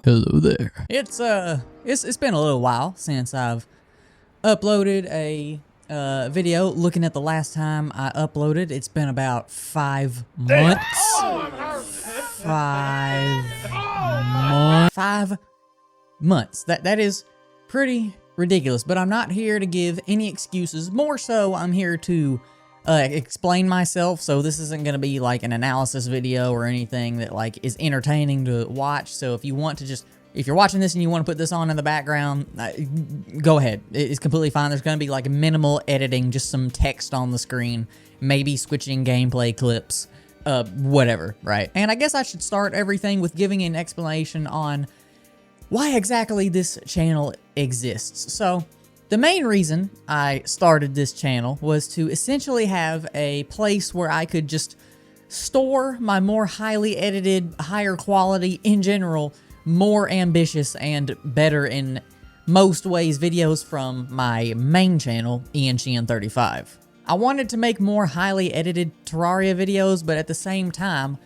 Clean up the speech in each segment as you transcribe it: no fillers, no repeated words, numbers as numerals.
Hello there. It's been a little while since I've uploaded a video. Looking at the last time I uploaded, it's been about 5 months. 5 months. That is pretty ridiculous, but I'm not here to give any excuses. More so, I'm here to explain myself, so this isn't going to be like an analysis video or anything that like is entertaining to watch. So if you want to if you're watching this and you want to put this on in the background, go ahead. It's completely fine. There's going to be like minimal editing, just some text on the screen, maybe switching gameplay clips, whatever, right? And I guess I should start everything with giving an explanation on why exactly this channel exists. So the main reason I started this channel was to essentially have a place where I could just store my more highly edited, higher quality, in general, more ambitious and better in most ways videos from my main channel, IanSheehan35. I wanted to make more highly edited Terraria videos, but at the same time,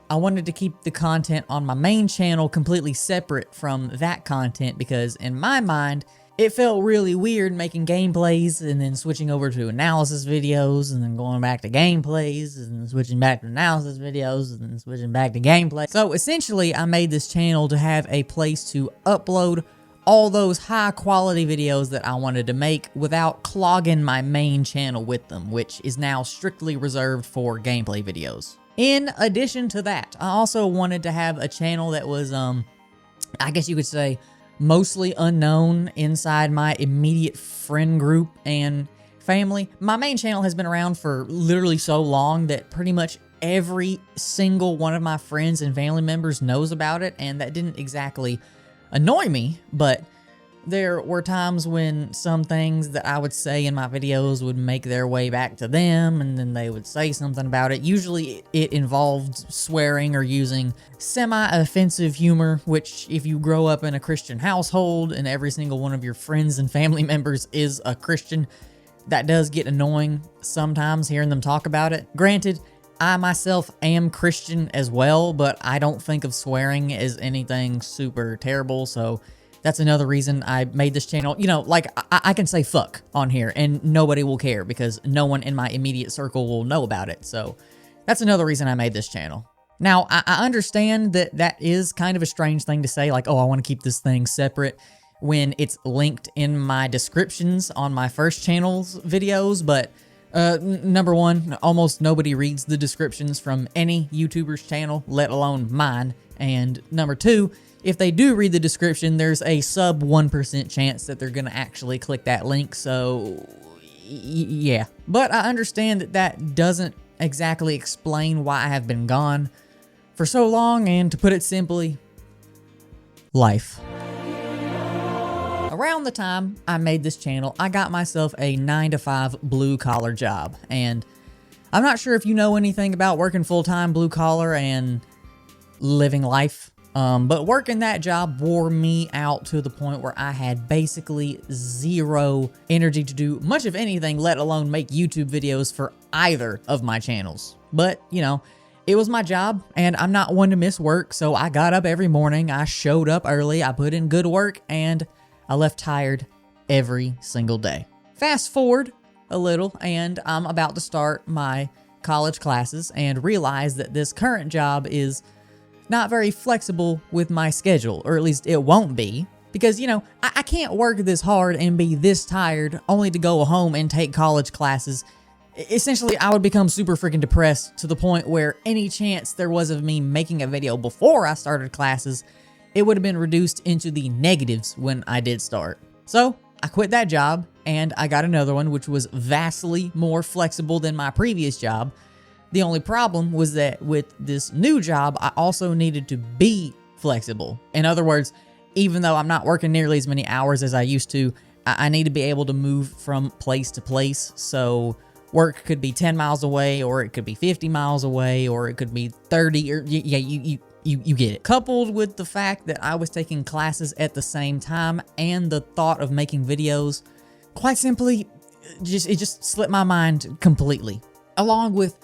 I wanted to keep the content on my main channel completely separate from that content because in my mind, it felt really weird making gameplays and then switching over to analysis videos and then going back to gameplays and then switching back to analysis videos and then switching back to gameplay. So essentially, I made this channel to have a place to upload all those high quality videos that I wanted to make without clogging my main channel with them, which is now strictly reserved for gameplay videos. In addition to that, I also wanted to have a channel that was, I guess you could say, mostly unknown inside my immediate friend group and family. My main channel has been around for literally so long that pretty much every single one of my friends and family members knows about it, and that didn't exactly annoy me, but there were times when some things that I would say in my videos would make their way back to them, and then they would say something about it. Usually it involved swearing or using semi-offensive humor, which if you grow up in a Christian household and every single one of your friends and family members is a Christian, that does get annoying sometimes hearing them talk about it. Granted, I myself am Christian as well, but I don't think of swearing as anything super terrible, so that's another reason I made this channel. You know, like, I can say fuck on here and nobody will care because no one in my immediate circle will know about it. So that's another reason I made this channel. Now, I understand that that is kind of a strange thing to say, like, oh, I want to keep this thing separate when it's linked in my descriptions on my first channel's videos, but number one, almost nobody reads the descriptions from any YouTuber's channel, let alone mine. And number two, if they do read the description, there's a sub 1% chance that they're going to actually click that link, so yeah. But I understand that that doesn't exactly explain why I have been gone for so long, and to put it simply, life. Around the time I made this channel, I got myself a 9-to-5 blue-collar job, and I'm not sure if you know anything about working full-time blue-collar and living life. But working that job wore me out to the point where I had basically zero energy to do much of anything, let alone make YouTube videos for either of my channels. But, you know, it was my job, and I'm not one to miss work, so I got up every morning, I showed up early, I put in good work, and I left tired every single day. Fast forward a little, and I'm about to start my college classes and realize that this current job is not very flexible with my schedule, or at least it won't be, because, you know, I can't work this hard and be this tired only to go home and take college classes. Essentially, I would become super freaking depressed to the point where any chance there was of me making a video before I started classes, it would have been reduced into the negatives when I did start. So I quit that job and I got another one, which was vastly more flexible than my previous job. The only problem was that with this new job, I also needed to be flexible. In other words, even though I'm not working nearly as many hours as I used to, I need to be able to move from place to place. So work could be 10 miles away, or it could be 50 miles away, or it could be 30, or yeah, you get it. Coupled with the fact that I was taking classes at the same time and the thought of making videos, quite simply, it just slipped my mind completely. Along with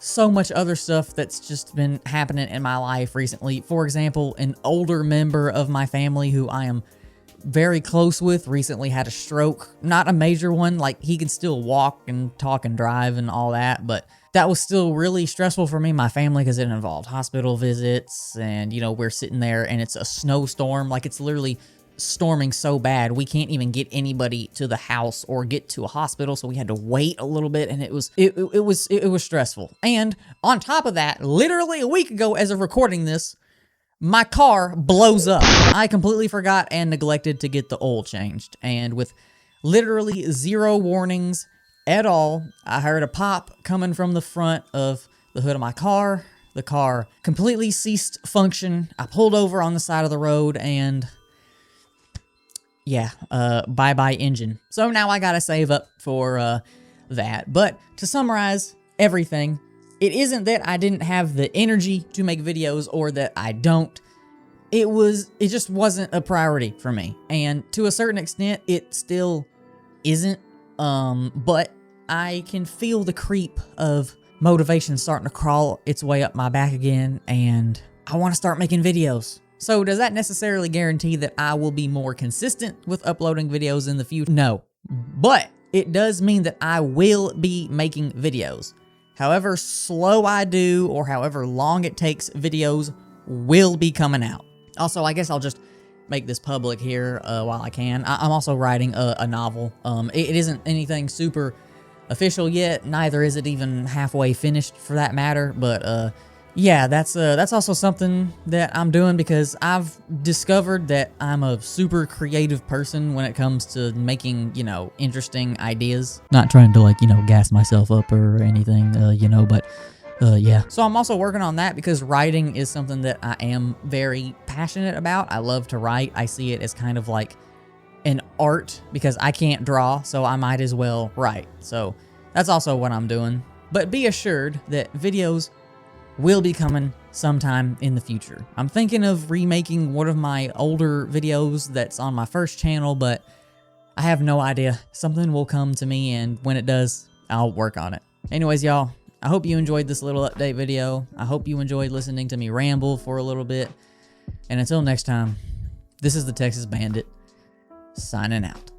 so much other stuff that's just been happening in my life recently. For example, an older member of my family who I am very close with recently had a stroke. Not a major one, like he can still walk and talk and drive and all that, but that was still really stressful for me and my family because it involved hospital visits, and you know, we're sitting there and it's a snowstorm. Like, it's literally storming so bad we can't even get anybody to the house or get to a hospital, so we had to wait a little bit, and it was stressful. And on top of that, literally a week ago as of recording this, my car blows up. I completely forgot and neglected to get the oil changed, and with literally zero warnings at all, I heard a pop coming from the front of the hood of my car. The car completely ceased function. I pulled over on the side of the road, and yeah, bye-bye engine. So now I gotta save up for that. But to summarize everything, it isn't that I didn't have the energy to make videos or that I don't. It just wasn't a priority for me. And to a certain extent, it still isn't. But I can feel the creep of motivation starting to crawl its way up my back again, and I want to start making videos. So does that necessarily guarantee that I will be more consistent with uploading videos in the future? No. But it does mean that I will be making videos. However slow I do or however long it takes, videos will be coming out. Also, I guess I'll just make this public here while I can. I'm also writing a novel. It isn't anything super official yet, neither is it even halfway finished for that matter, but yeah, that's also something that I'm doing because I've discovered that I'm a super creative person when it comes to making, you know, interesting ideas. Not trying to, like, you know, gas myself up or anything, you know, but yeah. So I'm also working on that because writing is something that I am very passionate about. I love to write. I see it as kind of like an art because I can't draw, so I might as well write. So that's also what I'm doing. But be assured that videos will be coming sometime in the future. I'm thinking of remaking one of my older videos that's on my first channel, but I have no idea. Something will come to me, and when it does, I'll work on it. Anyways, y'all, I hope you enjoyed this little update video. I hope you enjoyed listening to me ramble for a little bit. And until next time, this is the Texas Bandit, signing out.